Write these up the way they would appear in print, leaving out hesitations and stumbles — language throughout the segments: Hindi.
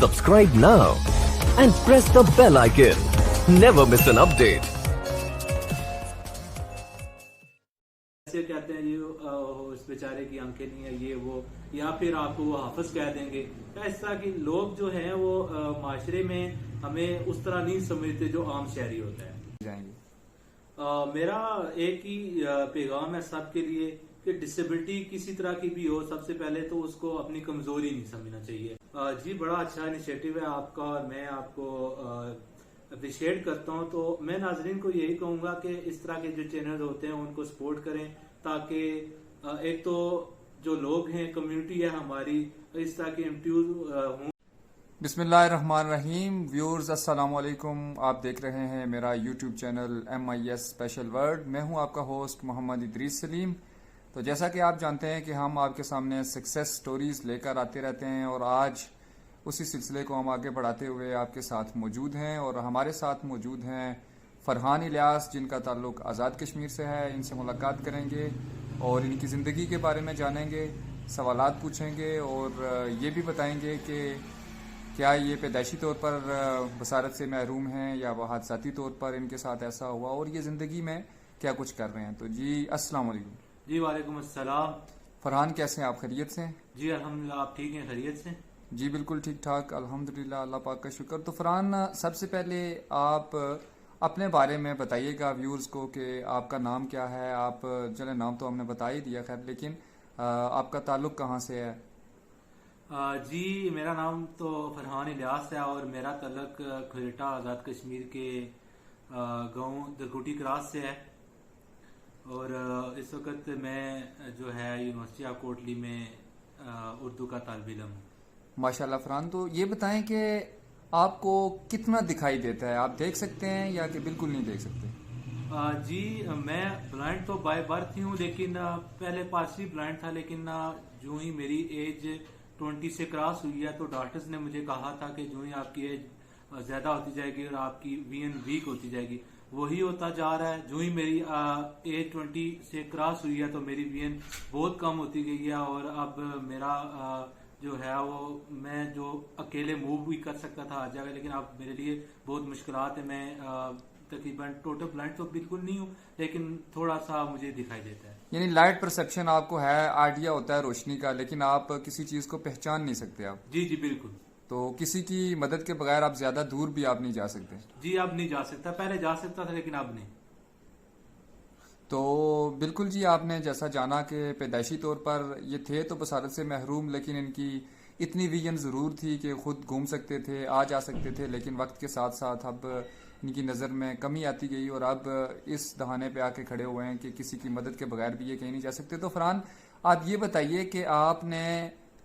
Subscribe now and press the bell icon. Never miss an update. ऐसे कहते हैं जी उस बेचारे की आंखें नहीं है ये वो, या फिर आपको वो हाफिज कह देंगे। इस तरह के लोग जो हैं वो माशरे में हमें उस तरह नहीं समझते जो आम शहरी होता है। मेरा एक ही पैगाम है सबके लिए कि डिसेबिलिटी किसी तरह की भी हो, सबसे पहले तो उसको अपनी कमजोरी नहीं समझना चाहिए। जी बड़ा अच्छा इनिशिएटिव है आपका और मैं आपको अप्रिशिएट करता हूं। तो मैं नाजरीन को यही कहूंगा कि इस तरह के जो चैनल होते हैं उनको सपोर्ट करें, ताकि एक तो जो लोग हैं कम्युनिटी है हमारी इस तरह के इंट्यूज हों। बिस्मिल्लाहिर्रहमानिर्रहीम। व्यूअर्स अस्सलाम वालेकुम। आप देख रहे हैं मेरा YouTube channel MIS special word. मैं हूं आपका होस्ट मोहम्मद इदरीस सलीम। तो जैसा कि आप जानते हैं कि हम आपके सामने सक्सेस स्टोरीज लेकर आते रहते हैं और आज उसी सिलसिले को हम आगे बढ़ाते हुए आपके साथ मौजूद हैं। और हमारे साथ मौजूद हैं फरहान इलियास, जिनका ताल्लुक आज़ाद कश्मीर से है। इनसे मुलाकात करेंगे और इनकी ज़िंदगी के बारे में जानेंगे, सवालात पूछेंगे और ये भी बताएंगे कि क्या ये पैदाइशी तौर पर बसारत से महरूम हैं या वह हादसाती तौर पर इनके साथ ऐसा हुआ और ये ज़िंदगी में क्या कुछ कर रहे हैं। तो जी अस्सलाम वालेकुम। जी वालेकुम अस्सलाम। फरहान कैसे हैं आप? खैरियत से? जी अल्हम्दुलिल्लाह, आप ठीक हैं? खैरियत से? जी बिल्कुल ठीक ठाक अल्हम्दुलिल्लाह, अल्लाह पाक का शुक्र। तो फरहान सबसे पहले आप अपने बारे में बताइएगा व्यूअर्स को कि आपका नाम क्या है। आप चले नाम तो हमने बता ही दिया खैर, लेकिन आपका ताल्लुक कहाँ से है? जी मेरा नाम तो फरहान इलियास है और मेरा ताल्लुक खरेटा आज़ाद कश्मीर के गांव दरकुटी क्रास से है। और इस वक्त मैं जो है यूनिवर्सिटी ऑफ कोटली में उर्दू का तालिब इल्म हूँ। माशाल्लाह फरहान, तो ये बताएं कि आपको कितना दिखाई देता है? आप देख सकते हैं या कि बिल्कुल नहीं देख सकते? जी मैं ब्लाइंड तो बाय बर्थ ही हूँ, लेकिन पहले पार्शली ब्लाइंड था, लेकिन जो ही मेरी एज 20 से क्रॉस हुई है तो डॉक्टर्स ने मुझे कहा था कि जो ही आपकी एज ज्यादा होती जाएगी और आपकी विजन वीक होती जाएगी, वही होता जा रहा है। जो ही मेरी एज 20 से क्रॉस हुई है तो मेरी विजन बहुत कम होती गई है और अब मेरा जो है वो मैं जो अकेले मूव भी कर सकता था हर जगह, लेकिन अब मेरे लिए बहुत मुश्किलात है। मैं तकरीबन टोटल ब्लाइंड तो बिल्कुल नहीं हूँ, लेकिन थोड़ा सा मुझे दिखाई देता है। यानी लाइट परसेप्शन आपको है, आइडिया होता है रोशनी का, लेकिन आप किसी चीज को पहचान नहीं सकते आप? जी जी बिल्कुल। तो किसी की मदद के बगैर आप ज्यादा दूर भी आप नहीं जा सकते? जी अब नहीं जा सकता, पहले जा सकता था लेकिन अब नहीं। तो बिल्कुल जी, आपने जैसा जाना कि पैदाइशी तौर पर ये थे तो बसारत से महरूम, लेकिन इनकी इतनी विजन ज़रूर थी कि खुद घूम सकते थे, आ जा सकते थे, लेकिन वक्त के साथ साथ अब इनकी नज़र में कमी आती गई और अब इस दहाने पे आके खड़े हुए हैं कि किसी की मदद के बगैर भी ये कहीं नहीं जा सकते। तो फरहान आप ये बताइए कि आपने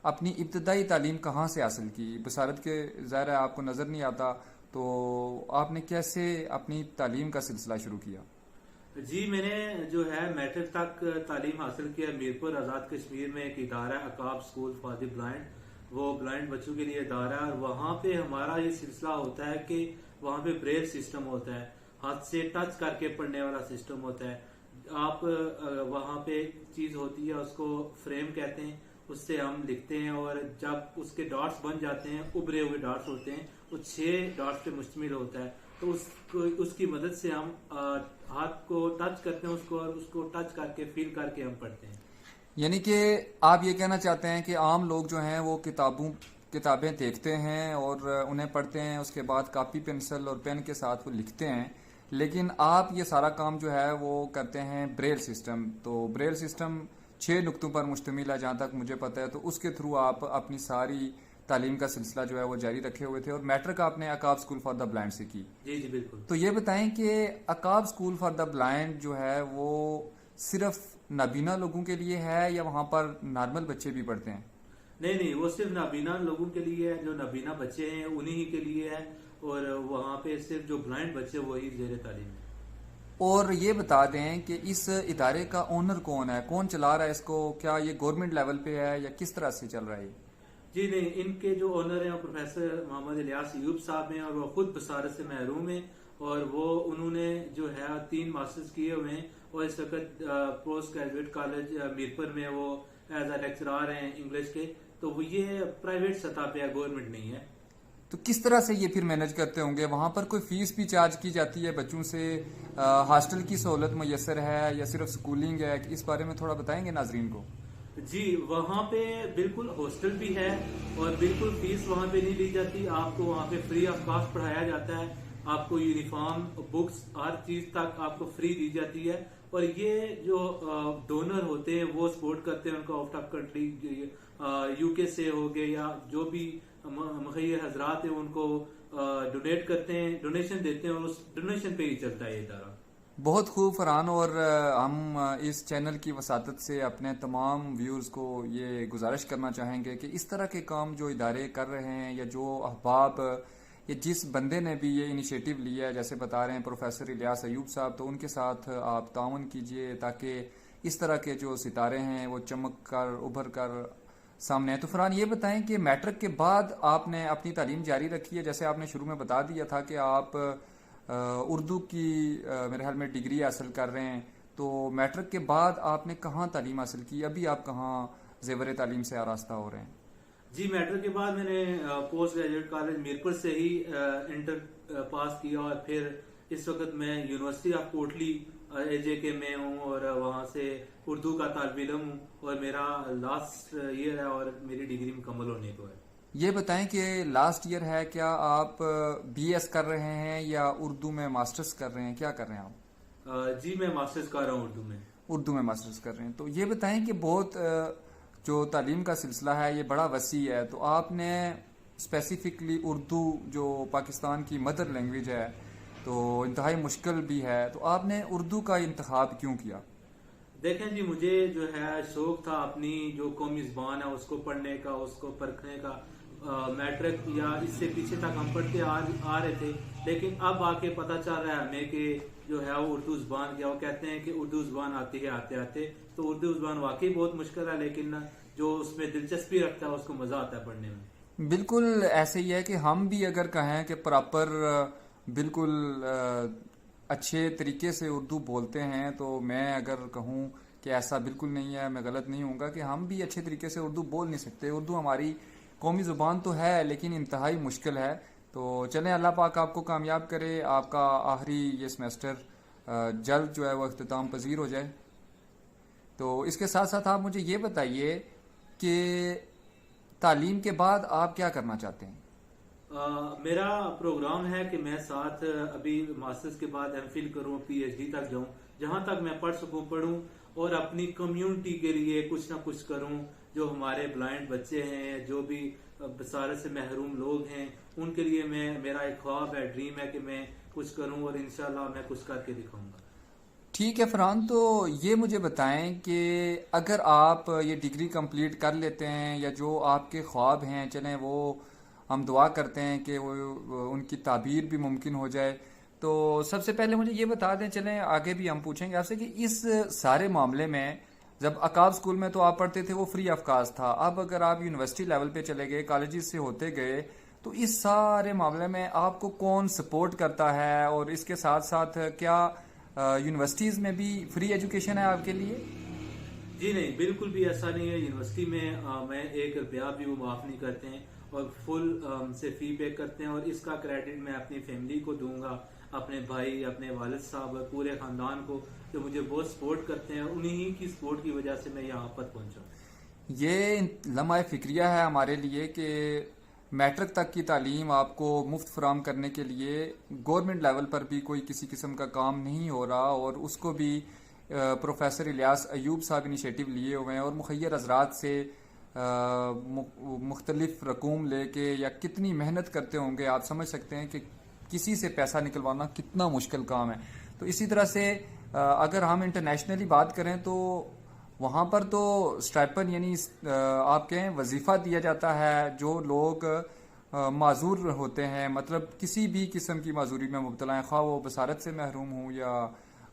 अपनी इब्तदाई तालीम कहाँ से हासिल की? बसारत के ज़ाहिर है आपको नज़र नहीं आता, तो आपने कैसे अपनी तालीम का सिलसिला शुरू किया? जी मैंने जो है मैट्रिक तक तालीम हासिल किया मीरपुर आज़ाद कश्मीर में एक इदारा है अकाब स्कूल फॉर द ब्लाइंड। वो ब्लाइंड बच्चों के लिए इदारा है और वहाँ पे हमारा ये सिलसिला होता है कि वहाँ पे ब्रेल सिस्टम होता है, हाथ से टच करके पढ़ने वाला सिस्टम होता है। आप वहाँ पे चीज होती है उसको फ्रेम कहते हैं, उससे हम लिखते हैं और जब उसके डॉट्स बन जाते हैं, उभरे हुए डॉट्स होते हैं, वो 6 डॉट्स पे मुश्तमिल होता है। तो उसकी मदद से हम हाथ को टच करते हैं उसको और उसको टच करके फील करके हम पढ़ते हैं। यानी कि आप ये कहना चाहते हैं कि आम लोग जो हैं वो किताबें देखते हैं और उन्हें पढ़ते हैं, उसके बाद कापी पेंसिल और पेन के साथ वो लिखते हैं, लेकिन आप ये सारा काम जो है वो करते हैं ब्रेल सिस्टम। तो ब्रेल सिस्टम 6 नुक्तों पर मुश्तमिल है जहाँ तक मुझे पता है, तो उसके थ्रू आप अपनी सारी तालीम का सिलसिला जो है वो जारी रखे हुए थे और मैट्रिक आपने अकाब स्कूल फॉर द ब्लाइंड से की। जी जी बिल्कुल। तो ये बताएं कि अकाब स्कूल फॉर द ब्लाइंड जो है वो सिर्फ नाबीना लोगों के लिए है या वहाँ पर नॉर्मल बच्चे भी पढ़ते हैं? नहीं नहीं, वो सिर्फ नाबीना लोगों के लिए है, जो नाबीना बच्चे हैं उन्हीं ही के लिए है और वहाँ पे सिर्फ जो ब्लाइंड बच्चे वही जेर तालीम है। और ये बता दें कि इस इदारे का ओनर कौन है, कौन चला रहा है इसको? क्या ये गवर्नमेंट लेवल पे है या किस तरह से चल रहा है? जी नहीं, इनके जो ओनर हैं प्रोफेसर मोहम्मद इलियास अयूब साहब हैं और वो खुद बसारत से महरूम हैं और वो उन्होंने जो है 3 मास्टर्स किए हुए हैं और इस वक्त पोस्ट ग्रेजुएट कॉलेज मीरपुर में वो एज अ लेक्चरर हैं इंग्लिश के। तो वो ये प्राइवेट सतह पे है, गवर्नमेंट नहीं है। तो किस तरह से ये फिर मैनेज करते होंगे? वहां पर कोई फीस भी चार्ज की जाती है बच्चों से? हॉस्टल की सहूलत मैसर है या सिर्फ स्कूलिंग है? इस बारे में थोड़ा बताएंगे नाजरीन को। जी, वहाँ पे बिल्कुल हॉस्टल भी है और बिल्कुल फीस वहाँ पे नहीं ली जाती। आपको वहाँ पे फ्री ऑफ कॉस्ट पढ़ाया जाता है। आपको यूनिफॉर्म, बुक्स, हर चीज तक आपको फ्री दी जाती है। और ये जो डोनर होते हैं वो सपोर्ट करते हैं उनको आउट ऑफ कंट्री, यूके से हो गए या जो भी मुखैर हजरात हैं उनको डोनेट करते हैं, डोनेशन देते हैं और उस डोनेशन पे ही चलता है ये इदारा। बहुत खूब फरहान। और हम इस चैनल की वसातत से अपने तमाम व्यूअर्स को ये गुजारिश करना चाहेंगे कि इस तरह के काम जो इदारे कर रहे हैं या जो अहबाब या जिस बंदे ने भी ये इनिशिएटिव लिया है, जैसे बता रहे हैं प्रोफेसर इलियास अयूब साहब, तो उनके साथ आप ताउन कीजिए ताकि इस तरह के जो सितारे हैं वो चमक कर उभर कर सामने आए। तो फरहान ये बताएं कि मैट्रिक के बाद आपने अपनी तालीम जारी रखी है, जैसे आपने शुरू में बता दिया था कि आप उर्दू की मेरे ख्याल में डिग्री हासिल कर रहे हैं। तो मैट्रिक के बाद आपने कहाँ तालीम हासिल की? अभी आप कहाँ ज़ेवर तालीम से आरास्ता हो रहे हैं? जी, मैट्रिक के बाद मैंने पोस्ट ग्रेजुएट कॉलेज मीरपुर से ही इंटर पास किया और फिर इस वक्त मैं यूनिवर्सिटी ऑफ कोटली AJK में हूँ और वहाँ से उर्दू का तालिब इल्म हूँ और मेरा लास्ट ईयर है और मेरी डिग्री मुकम्मल होने को है। ये बताएं कि लास्ट ईयर है, क्या आप BS कर रहे हैं या उर्दू में मास्टर्स कर रहे हैं? क्या कर रहे हैं आप? जी, मैं मास्टर्स कर रहा हूँ उर्दू में। उर्दू में मास्टर्स कर रहे हैं। तो ये बताएं कि बहुत जो तालीम का सिलसिला है ये बड़ा वसी है, तो आपने स्पेसिफिकली उर्दू जो पाकिस्तान की मदर लैंग्वेज है तो इंतहाई मुश्किल भी है, तो आपने उर्दू का इंतखाब क्यों किया? देखें जी, मुझे जो है शौक था अपनी जो कौमी ज़बान है उसको पढ़ने का, उसको परखने का। मैट्रिक या इससे पीछे तक हम पढ़ते आ रहे थे, लेकिन अब आके पता चल रहा है हमें कि जो है वो उर्दू ज़बान क्या, वो कहते हैं कि उर्दू ज़बान आती है आते आते। तो उर्दू ज़बान वाकई बहुत मुश्किल है, लेकिन जो उसमें दिलचस्पी रखता है उसको मजा आता है पढ़ने में। बिल्कुल ऐसे ही है कि हम भी अगर कहें कि प्रॉपर बिल्कुल अच्छे तरीके से उर्दू बोलते हैं, तो मैं अगर कहूँ कि ऐसा बिल्कुल नहीं है, मैं गलत नहीं हूँगा कि हम भी अच्छे तरीके से उर्दू बोल नहीं सकते। उर्दू हमारी कौमी ज़ुबान तो है लेकिन इंतहाई मुश्किल है। तो चलें, अल्लाह पाक आपको कामयाब करे, आपका आखिरी ये सेमेस्टर जल्द जो है वो अख्तिताम पजीर हो जाए। तो इसके साथ साथ आप मुझे ये बताइए कि तालीम के बाद आप क्या करना चाहते हैं? मेरा प्रोग्राम है कि मैं साथ अभी मास्टर्स के बाद MPhil करूं, PhD तक जाऊं, जहां तक मैं पढ़ सकूं पढ़ूं और अपनी कम्युनिटी के लिए कुछ ना कुछ करूं। जो हमारे ब्लाइंड बच्चे हैं, जो भी बसारत से महरूम लोग हैं, उनके लिए मेरा एक ख्वाब है, ड्रीम है कि मैं कुछ करूं और इंशाल्लाह मैं कुछ करके दिखाऊंगा। ठीक है फरहान, तो ये मुझे बताएं कि अगर आप ये डिग्री कंप्लीट कर लेते हैं या जो आपके ख्वाब हैं, चलें वो हम दुआ करते हैं कि वो उनकी ताबीर भी मुमकिन हो जाए। तो सबसे पहले मुझे ये बता दें, चलें आगे भी हम पूछेंगे आपसे, कि इस सारे मामले में जब अकाब स्कूल में तो आप पढ़ते थे वो फ्री ऑफ कॉस्ट था, अब अगर आप यूनिवर्सिटी लेवल पे चले गए, कॉलेजेस से होते गए, तो इस सारे मामले में आपको कौन सपोर्ट करता है? और इसके साथ साथ क्या यूनिवर्सिटीज़ में भी फ्री एजुकेशन है आपके लिए? जी नहीं, बिल्कुल भी ऐसा नहीं है। यूनिवर्सिटी में मैं 1 रुपया भी वो माफ नहीं करते हैं और फुल से फी पे करते हैं और इसका क्रेडिट मैं अपनी फैमिली को दूंगा, अपने भाई, अपने वालिद साहब, पूरे खानदान को, जो मुझे बहुत सपोर्ट करते हैं। उन्हीं की सपोर्ट की वजह से मैं यहाँ पर पहुंचा। ये लम्हा फिक्रिया है हमारे लिए कि मैट्रिक तक की तालीम आपको मुफ्त फराम करने के लिए गवर्नमेंट लेवल पर भी कोई किसी किस्म का काम नहीं हो रहा, और उसको भी प्रोफेसर इलियास अयूब साहब इनिशिएटिव लिए हुए हैं और मुखैर हजरात से मुख्तलिफ रकूम लेके या कितनी मेहनत करते होंगे, आप समझ सकते हैं कि किसी से पैसा निकलवाना कितना मुश्किल काम है। तो इसी तरह से अगर हम इंटरनेशनली बात करें तो वहाँ पर तो स्टाइपन यानी आप कहें वजीफ़ा दिया जाता है। जो लोग माजूर होते हैं, मतलब किसी भी किस्म की माजूरी में मुब्तला हैं, ख्वाह वो बसारत से महरूम हूँ या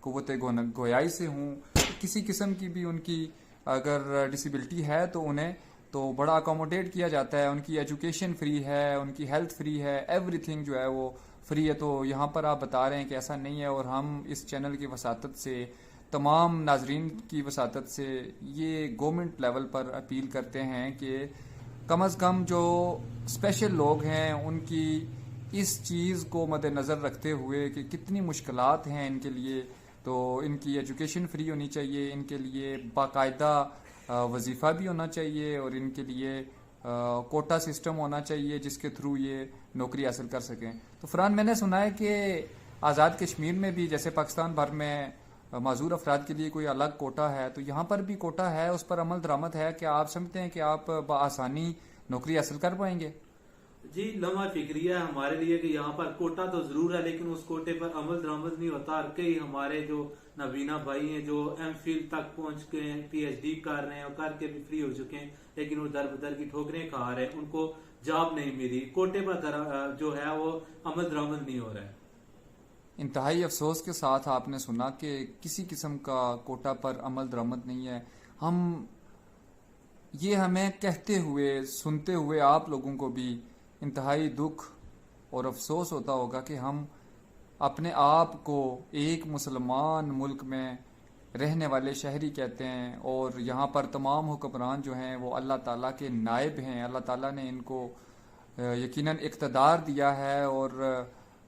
क़ुव्वत गोयाई से हूँ, किसी किस्म की भी उनकी अगर डिसेबिलिटी है तो उन्हें तो बड़ा अकोमोडेट किया जाता है। उनकी एजुकेशन फ्री है, उनकी हेल्थ फ्री है, एवरीथिंग जो है वो फ्री है। तो यहाँ पर आप बता रहे हैं कि ऐसा नहीं है, और हम इस चैनल की वसातत से, तमाम नाजरीन की वसातत से ये गवर्नमेंट लेवल पर अपील करते हैं कि कम अज़ कम जो स्पेशल लोग हैं उनकी इस चीज़ को मद्देनज़र रखते हुए कि कितनी मुश्किलात हैं इनके लिए, तो इनकी एजुकेशन फ्री होनी चाहिए, इनके लिए बाकायदा वजीफ़ा भी होना चाहिए और इनके लिए कोटा सिस्टम होना चाहिए जिसके थ्रू ये नौकरी हासिल कर सकें। तो फरहान, मैंने सुना है कि आज़ाद कश्मीर में भी जैसे पाकिस्तान भर में माजूर अफराद के लिए कोई अलग कोटा है, तो यहाँ पर भी कोटा है, उस पर अमल दरामद है। क्या आप समझते हैं कि आप बआसानी नौकरी हासिल कर पाएंगे? जी, लम्हा फिक्रिया है हमारे लिए कि यहाँ पर कोटा तो जरूर है, लेकिन उस कोटे पर अमल दरामद नहीं होता। और कई हमारे जो नबीना भाई हैं जो एमफिल तक पहुंच के पीएचडी कर रहे हैं और करके भी फ्री हो चुके हैं, लेकिन वो दर बदर की ठोकरें खा रहे हैं, उनको जॉब नहीं मिली, कोटे पर जो है वो अमल दरामद नहीं हो रहा है। इंतहाई अफसोस के साथ आपने सुना कि किसी किस्म का कोटा पर अमल दरामद नहीं है। हमें कहते हुए, सुनते हुए आप लोगों को भी इंतहाई दुख और अफसोस होता होगा कि हम अपने आप को एक मुसलमान मुल्क में रहने वाले शहरी कहते हैं और यहाँ पर तमाम हुक्मरान जो हैं वो अल्लाह ताला के नायब हैं। अल्लाह ताला ने इनको यकीनन इक़्तिदार दिया है और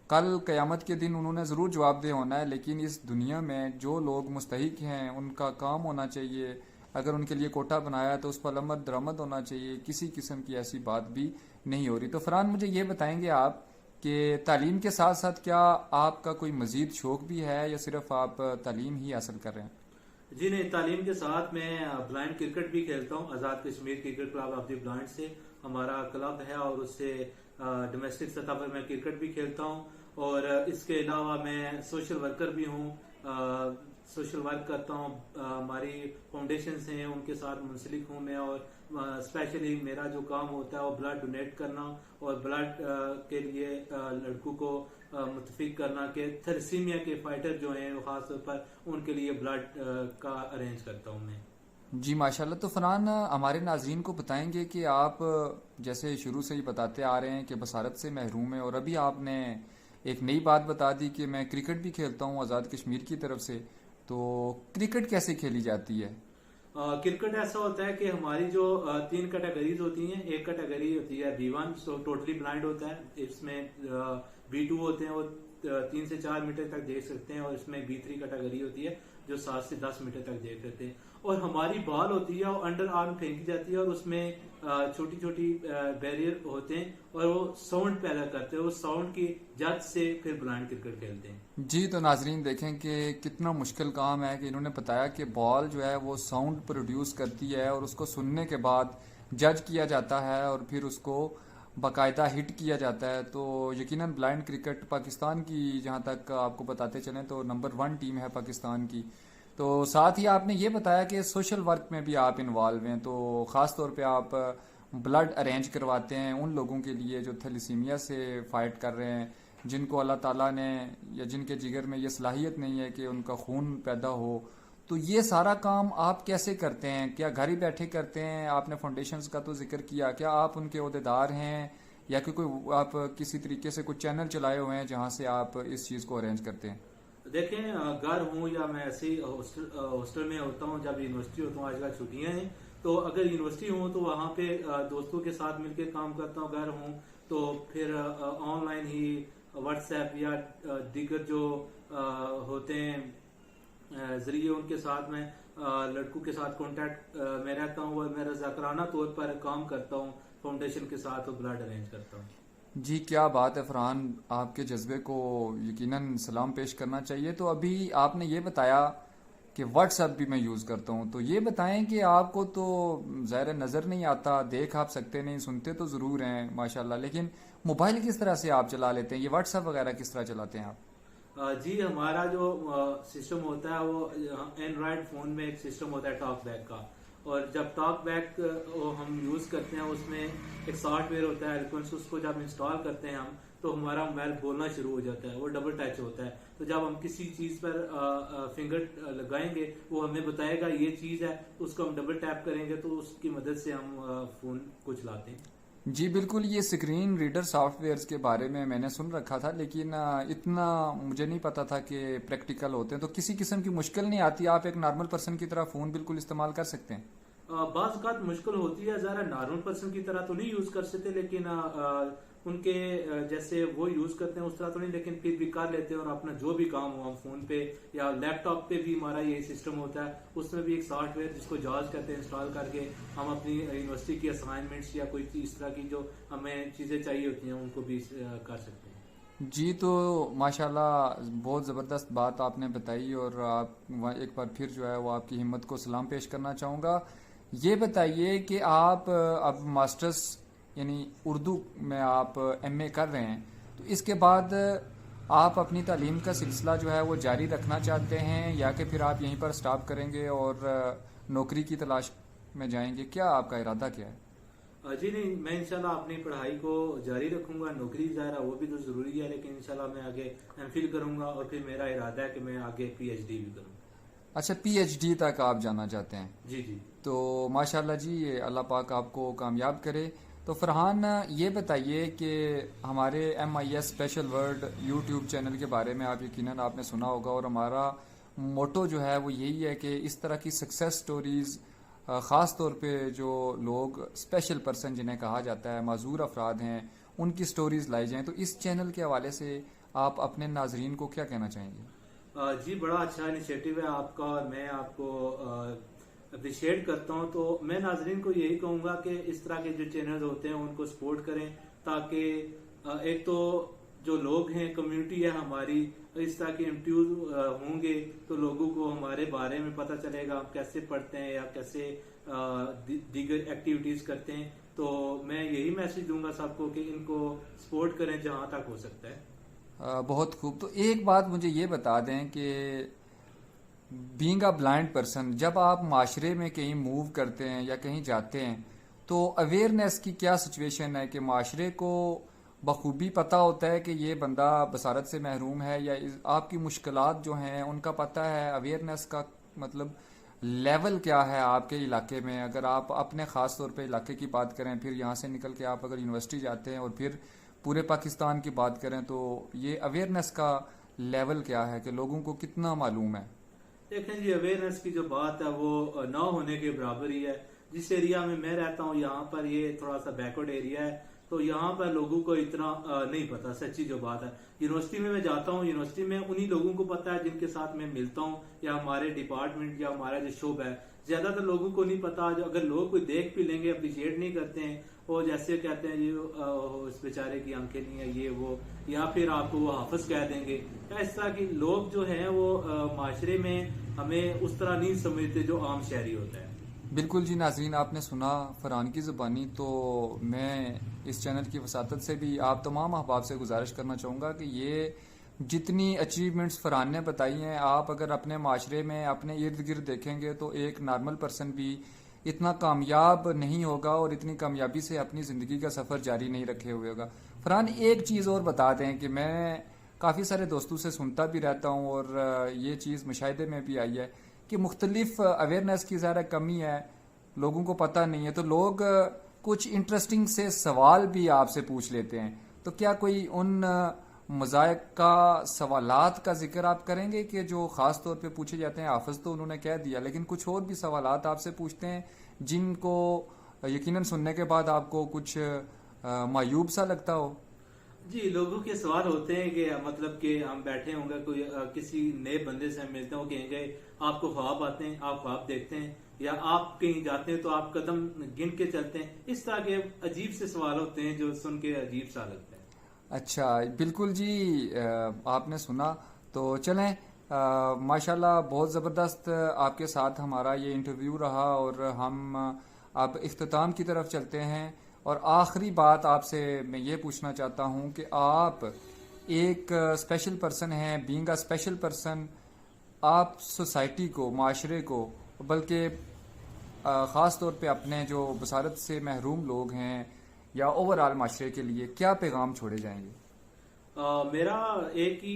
कल क़यामत के दिन उन्होंने ज़रूर जवाबदेह होना है, लेकिन इस दुनिया में जो लोग मुस्तहिक हैं उनका काम होना चाहिए। अगर उनके लिए कोटा बनाया तो उस पर अमल दरामद होना चाहिए। किसी किस्म की ऐसी बात भी नहीं हो रही। तो फरहान, मुझे ये बताएंगे आप कि तालीम के साथ साथ क्या आपका कोई मजीद शौक भी है या सिर्फ आप तालीम ही हासिल कर रहे हैं? जी नहीं, तालीम के साथ मैं ब्लाइंड क्रिकेट भी खेलता हूँ। Azad Kashmir cricket club of the blind से हमारा क्लब है और उससे डोमेस्टिक सतह पर मैं क्रिकेट भी खेलता हूँ। और इसके अलावा मैं सोशल वर्कर भी हूँ, सोशल वर्क करता हूँ। हमारी फाउंडेशन हैं उनके साथ मुंसलिक हूँ मैं। और स्पेशली मेरा जो काम होता है वो ब्लड डोनेट करना और ब्लड के लिए लड़कों को मुतफिक करना कि थैलेसीमिया के फाइटर जो हैं वो खास तौर पर उनके लिए ब्लड का अरेंज करता हूँ मैं। जी माशाल्लाह। तो फरहान, हमारे नाजरीन को बताएंगे कि आप जैसे शुरू से ही बताते आ रहे हैं कि बसारत से महरूम है और अभी आपने एक नई बात बता दी कि मैं क्रिकेट भी खेलता हूँ आज़ाद कश्मीर की तरफ से। तो क्रिकेट कैसे खेली जाती है? क्रिकेट ऐसा होता है कि हमारी जो 3 कैटेगरीज होती हैं। एक कैटेगरी होती है B1, सो टोटली ब्लाइंड होता है। इसमें B2 होते हैं, वो 3 से 4 मीटर तक देख सकते हैं। और इसमें B3 कैटेगरी होती है जो 7 से 10 मीटर तक देख सकते हैं। और हमारी बॉल होती है वो अंडर आर्म फेंकी जाती है और उसमें छोटी छोटी बैरियर होते हैं और वो साउंड पैदा करते हैं। वो साउंड की जद से फिर ब्लाइंड क्रिकेट खेलते हैं। जी, तो नाजरीन देखें कि कितना मुश्किल काम है कि इन्होंने बताया कि बॉल जो है वो साउंड प्रोड्यूस करती है और उसको सुनने के बाद जज किया जाता है और फिर उसको बाकायदा हिट किया जाता है। तो यकीनन ब्लाइंड क्रिकेट पाकिस्तान की, जहां तक आपको बताते चलें तो नंबर 1 टीम है पाकिस्तान की। तो साथ ही आपने ये बताया कि सोशल वर्क में भी आप इन्वॉल्व हैं, तो ख़ास तौर पे आप ब्लड अरेंज करवाते हैं उन लोगों के लिए जो थैलेसीमिया से फाइट कर रहे हैं, जिनको अल्लाह ताला ने या जिनके जिगर में ये सलाहियत नहीं है कि उनका खून पैदा हो। तो ये सारा काम आप कैसे करते हैं? क्या घर ही बैठे करते हैं? आपने फाउंडेशंस का तो जिक्र किया, क्या आप उनके ओहदेदार हैं या कि कोई आप किसी तरीके से कुछ चैनल चलाए हुए हैं जहां से आप इस चीज़ को अरेंज करते हैं? देखें, घर हूँ या मैं ऐसे ही हॉस्टल में होता हूँ, जब यूनिवर्सिटी होता हूँ, आजकल छुट्टियां हैं, तो अगर यूनिवर्सिटी हूँ तो वहाँ पे दोस्तों के साथ मिलकर काम करता हूँ। घर हूँ तो फिर ऑनलाइन ही व्हाट्सएप या दीगर जो होते हैं जरिए उनके साथ मैं लड़कों के साथ कांटेक्ट में रहता हूँ और मैं रज़ाकाराना तौर पर काम करता हूँ फाउंडेशन के साथ और ब्लड अरेंज करता हूँ। जी, क्या बात है फरहान, आपके जज्बे को यकीनन सलाम पेश करना चाहिए। तो अभी आपने ये बताया कि व्हाट्सएप भी मैं यूज़ करता हूँ, तो ये बताएं कि आपको तो ज़ाहिर नज़र नहीं आता, देख आप सकते नहीं, सुनते तो ज़रूर हैं माशाल्लाह, लेकिन मोबाइल किस तरह से आप चला लेते हैं? ये व्हाट्सएप वगैरह किस तरह चलाते हैं आप? जी, हमारा जो सिस्टम होता है वो एंड्रॉयड फोन में एक सिस्टम होता है टॉक बैक का। और जब टॉक बैक हम यूज करते हैं उसमें एक सॉफ्टवेयर होता है एलोक्वेंस, उसको जब इंस्टॉल करते हैं हम तो हमारा मोबाइल बोलना शुरू हो जाता है। वो डबल टच होता है, तो जब हम किसी चीज पर फिंगर लगाएंगे वो हमें बताएगा ये चीज है, उसको हम डबल टैप करेंगे तो उसकी मदद से हम फोन को चलाते हैं। जी बिल्कुल, ये स्क्रीन रीडर सॉफ्टवेयर्स के बारे में मैंने सुन रखा था, लेकिन इतना मुझे नहीं पता था कि प्रैक्टिकल होते हैं। तो किसी किस्म की मुश्किल नहीं आती, आप एक नॉर्मल पर्सन की तरह फ़ोन बिल्कुल इस्तेमाल कर सकते हैं? बाज़ मुश्किल होती है, ज़रा नॉर्मल पर्सन की तरह तो नहीं यूज कर सकते, लेकिन उनके जैसे वो यूज करते हैं उस तरह तो नहीं, लेकिन फिर भी कर लेते हैं। और अपना जो भी काम हो हम फोन पे या लैपटॉप पे भी हमारा यही सिस्टम होता है, उसमें भी एक सॉफ्टवेयर जिसको जाज कहते हैं इंस्टॉल करके हम अपनी यूनिवर्सिटी की असाइनमेंट्स या कोई इस तरह की जो हमें चीजें चाहिए होती हैं उनको भी कर सकते हैं। जी, तो माशाल्लाह बहुत ज़बरदस्त बात आपने बताई, और आप एक बार फिर जो है वो आपकी हिम्मत को सलाम पेश करना चाहूँगा। ये बताइए कि आप अब मास्टर्स यानी उर्दू में आप एमए कर रहे हैं, तो इसके बाद आप अपनी तालीम का सिलसिला जो है वो जारी रखना चाहते हैं, या कि फिर आप यहीं पर स्टॉप करेंगे और नौकरी की तलाश में जाएंगे? क्या आपका इरादा क्या है? जी नहीं, मैं इंशाल्लाह अपनी पढ़ाई को जारी रखूंगा। नौकरी ज़ाहिर वो भी तो जरूरी है, लेकिन इंशाल्लाह मैं आगे एमफिल करूंगा और फिर मेरा इरादा है कि मैं आगे पीएचडी भी करूंगा। अच्छा, पीएचडी तक आप जाना चाहते हैं? जी जी। तो माशाल्लाह जी, अल्लाह पाक आपको कामयाब करे। तो फरहान, ये बताइए कि हमारे MIS special world YouTube channel के बारे में आप यकीनन आपने सुना होगा, और हमारा मोटो जो है वो यही है कि इस तरह की सक्सेस स्टोरीज़, ख़ास तौर पे जो लोग स्पेशल पर्सन जिन्हें कहा जाता है, माजूर अफराद हैं, उनकी स्टोरीज़ लाई जाएं। तो इस चैनल के हवाले से आप अपने नाजरीन को क्या कहना चाहेंगे? जी, बड़ा अच्छा इनिशिएटिव है आपका और मैं आपको अप्रिशिएट करता हूं। तो मैं नाजरीन को यही कहूंगा कि इस तरह के जो चैनल होते हैं उनको सपोर्ट करें, ताकि एक तो जो लोग हैं, कम्युनिटी है हमारी, इस तरह के इंटरव्यू होंगे तो लोगों को हमारे बारे में पता चलेगा, हम कैसे पढ़ते हैं या कैसे दीगर एक्टिविटीज करते हैं। तो मैं यही मैसेज दूंगा सबको कि इनको सपोर्ट करें जहां तक हो सकता है। बहुत खूब। तो एक बात मुझे ये बता दें कि बीइंग अ ब्लाइंड पर्सन, जब आप माशरे में कहीं मूव करते हैं या कहीं जाते हैं, तो अवेयरनेस की क्या सिचुएशन है कि माशरे को बखूबी पता होता है कि ये बंदा बसारत से महरूम है, या आपकी मुश्किलात जो हैं उनका पता है? अवेयरनेस का मतलब लेवल क्या है आपके इलाके में? अगर आप अपने ख़ास तौर पे इलाके की बात करें, फिर यहाँ से निकल के आप अगर यूनिवर्सिटी जाते हैं, और फिर पूरे पाकिस्तान की बात करें, तो ये अवेयरनेस का लेवल क्या है कि लोगों को कितना मालूम है? देखें जी, अवेयरनेस की जो बात है वो ना होने के बराबर ही है। जिस एरिया में मैं रहता हूँ यहाँ पर ये थोड़ा सा बैकवर्ड एरिया है, तो यहाँ पर लोगों को इतना नहीं पता। सच्ची जो बात है, यूनिवर्सिटी में मैं जाता हूँ, यूनिवर्सिटी में उन्हीं लोगों को पता है जिनके साथ मैं मिलता हूँ, या हमारे डिपार्टमेंट या हमारा जो शोबा है। ज्यादातर लोगों को नहीं पता। जो अगर लोग कोई देख भी लेंगे, अप्रिशिएट नहीं करते हैं, वो जैसे कहते हैं जी उस बेचारे की आंखें नहीं है, ये वो, या फिर आपको वो हाफिज कह देंगे। या इस तरह के लोग जो हैं वो माशरे में हमें उस तरह नहीं समझते जो आम शहरी होता है। बिल्कुल जी, नाजरीन आपने सुना फरहान की ज़ुबानी। तो मैं इस चैनल की वसातत से भी आप तमाम अहबाब से गुजारिश करना चाहूँगा कि ये जितनी अचीवमेंट्स फरहान ने बताई हैं, आप अगर अपने माशरे में अपने इर्द गिर्द देखेंगे तो एक नॉर्मल पर्सन भी इतना कामयाब नहीं होगा और इतनी कामयाबी से अपनी ज़िंदगी का सफ़र जारी नहीं रखे हुए होगा। फरहान, एक चीज़ और बता दें कि मैं काफ़ी सारे दोस्तों से सुनता भी रहता हूँ, और ये चीज़ मुशाहिदे में भी आई है कि मुख्तलिफ अवेयरनेस की ज़्यादा कमी है, लोगों को पता नहीं है, तो लोग कुछ इंटरेस्टिंग से सवाल भी आपसे पूछ लेते हैं। तो क्या कोई उन मज़ायका सवालात का जिक्र आप करेंगे कि जो ख़ास तौर पे पूछे जाते हैं? हाफिज़ तो उन्होंने कह दिया, लेकिन कुछ और भी सवालात आपसे पूछते हैं जिनको यकीनन सुनने के बाद आपको कुछ मायूब सा लगता हो? जी, लोगों के सवाल होते हैं कि मतलब कि हम बैठे होंगे, कोई किसी नए बंदे से हम मिलते हैं, वो कहेंगे आपको ख्वाब आते हैं, आप ख्वाब देखते हैं, या आप कहीं जाते हैं तो आप कदम गिन के चलते हैं। इस तरह के अजीब से सवाल होते हैं जो सुन के अजीब सा लगता है। अच्छा, बिल्कुल जी, आपने सुना। तो चलें, माशाल्लाह बहुत ज़बरदस्त आपके साथ हमारा ये इंटरव्यू रहा, और हम अब इख्तिताम की तरफ चलते हैं। और आखिरी बात आपसे मैं ये पूछना चाहता हूँ कि आप एक स्पेशल पर्सन हैं। बीइंग अ स्पेशल पर्सन, आप सोसाइटी को, माशरे को, बल्कि ख़ास तौर पे अपने जो बसारत से महरूम लोग हैं या ओवरऑल माशरे के लिए क्या पैगाम छोड़े जाएंगे? मेरा एक ही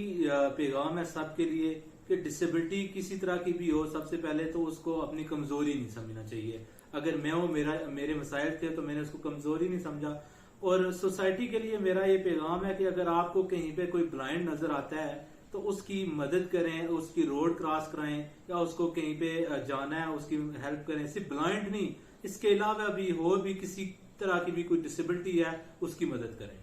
पैगाम है सबके लिए कि डिसेबिलिटी किसी तरह की भी हो, सबसे पहले तो उसको अपनी कमजोरी नहीं समझना चाहिए। अगर मैं वो मेरे मसाइल थे तो मैंने उसको कमजोरी नहीं समझा। और सोसाइटी के लिए मेरा ये पैगाम है कि अगर आपको कहीं पे कोई ब्लाइंड नजर आता है तो उसकी मदद करें, उसकी रोड क्रॉस कराएं, या उसको कहीं पे जाना है उसकी हेल्प करें। सिर्फ ब्लाइंड नहीं, इसके अलावा भी हो भी किसी तरह की भी कोई डिसेबिलिटी है उसकी मदद करें।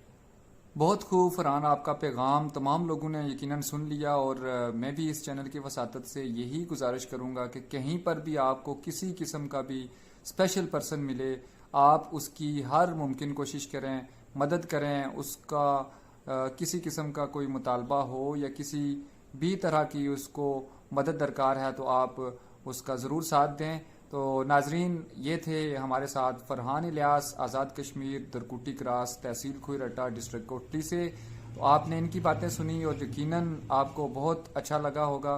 बहुत खूब फरहान, आपका पैगाम तमाम लोगों ने यकीनन सुन लिया और मैं भी इस चैनल की वसातत से यही गुजारिश करूंगा कि कहीं पर भी आपको किसी किस्म का भी स्पेशल पर्सन मिले, आप उसकी हर मुमकिन कोशिश करें, मदद करें। उसका किसी किस्म का कोई मुतालबा हो या किसी भी तरह की उसको मदद दरकार है तो आप उसका ज़रूर साथ दें। तो नाजरीन, ये थे हमारे साथ फरहान इलियास, आज़ाद कश्मीर, दरकुटी क्रास, तहसील खुईरट्टा, डिस्ट्रिक्ट कोटली से। तो आपने इनकी बातें सुनी और यकीनन आपको बहुत अच्छा लगा होगा।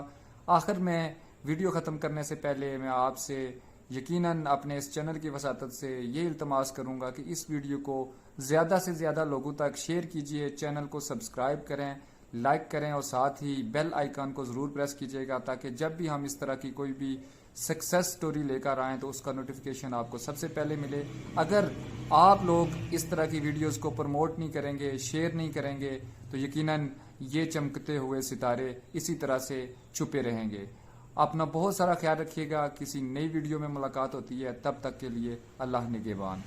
आखिर में वीडियो ख़त्म करने से पहले मैं आपसे यकीनन अपने इस चैनल की वसातत से ये इल्तमास करूंगा कि इस वीडियो को ज़्यादा से ज़्यादा लोगों तक शेयर कीजिए, चैनल को सब्सक्राइब करें, लाइक करें और साथ ही बेल आइकन को ज़रूर प्रेस कीजिएगा ताकि जब भी हम इस तरह की कोई भी सक्सेस स्टोरी लेकर आएँ तो उसका नोटिफिकेशन आपको सबसे पहले मिले। अगर आप लोग इस तरह की वीडियोस को प्रमोट नहीं करेंगे, शेयर नहीं करेंगे तो यकीनन ये चमकते हुए सितारे इसी तरह से छुपे रहेंगे। अपना बहुत सारा ख्याल रखिएगा। किसी नई वीडियो में मुलाकात होती है, तब तक के लिए अल्लाह निगहबान।